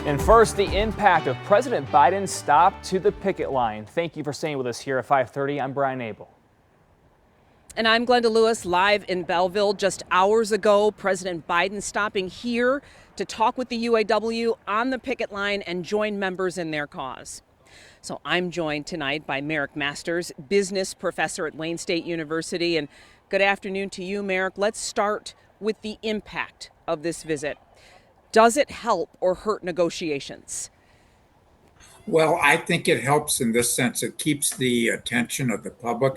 And first, the impact of President Biden's stop to the picket line. Thank you for staying with us here at 5:30. I'm Brian Abel. And I'm Glenda Lewis, live in Belleville. Just hours ago, President Biden stopping here to talk with the UAW on the picket line and join members in their cause. So I'm joined tonight by Marick Masters, business professor at Wayne State University. And good afternoon to you, Marick. Let's start with the impact of this visit. Does it help or hurt negotiations? Well, I think it helps in this sense. It keeps the attention of the public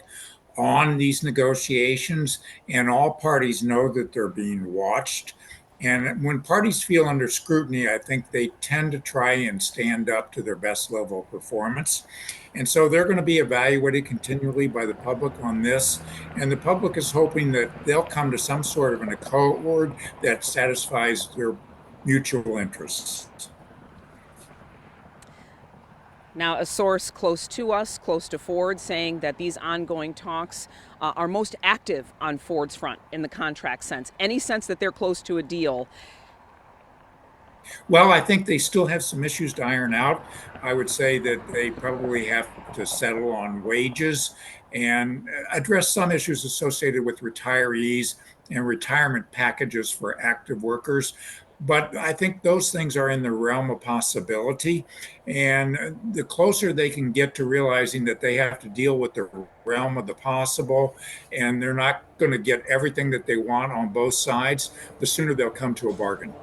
on these negotiations, and all parties know that they're being watched. And when parties feel under scrutiny, I think they tend to try and stand up to their best level of performance. And so they're going to be evaluated continually by the public on this. And the public is hoping that they'll come to some sort of an accord that satisfies their mutual interests. Now, a source close to us, close to Ford, saying that these ongoing talks are most active on Ford's front in the contract sense. Any sense that they're close to a deal? Well, I think they still have some issues to iron out. I would say that they probably have to settle on wages and address some issues associated with retirees and retirement packages for active workers. But I think those things are in the realm of possibility. And the closer they can get to realizing that they have to deal with the realm of the possible and they're not going to get everything that they want on both sides, the sooner they'll come to a bargain.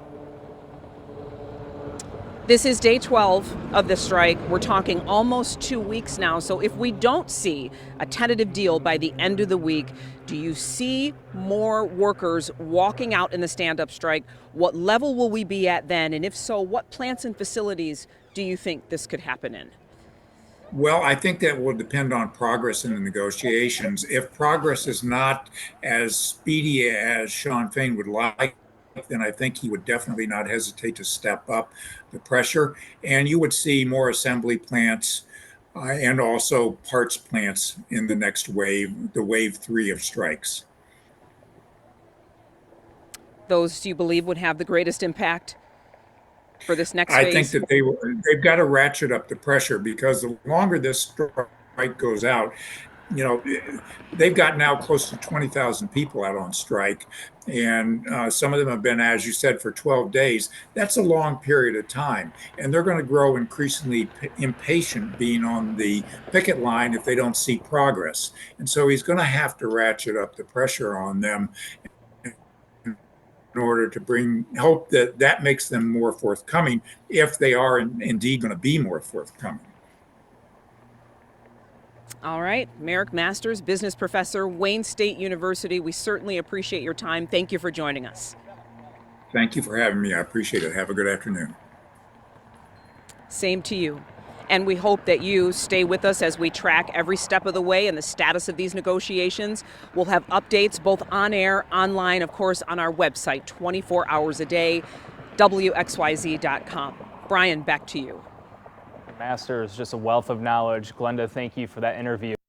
This is day 12 of the strike. We're talking almost 2 weeks now. So if we don't see a tentative deal by the end of the week, do you see more workers walking out in the stand-up strike? What level will we be at then? And if so, what plants and facilities do you think this could happen in? Well, I think that will depend on progress in the negotiations. If progress is not as speedy as Sean Fain would like, then I think he would definitely not hesitate to step up the pressure. And you would see more assembly plants and also parts plants in the next wave, the wave 3 of strikes. Those, do you believe, would have the greatest impact for this next I phase? think that they've got to ratchet up the pressure, because the longer this strike goes out, you know, they've got now close to 20,000 people out on strike, and some of them have been, as you said, for 12 days. That's a long period of time, and they're going to grow increasingly impatient being on the picket line if they don't see progress. And so he's going to have to ratchet up the pressure on them in order to hope that that makes them more forthcoming, if they are indeed going to be more forthcoming. All right, Marick Masters, business professor, Wayne State University. We certainly appreciate your time. Thank you for joining us. Thank you for having me. I appreciate it. Have a good afternoon. Same to you. And we hope that you stay with us as we track every step of the way and the status of these negotiations. We'll have updates both on air, online, of course, on our website, 24 hours a day, WXYZ.com. Brian, back to you. Masters, just a wealth of knowledge. Glenda, thank you for that interview.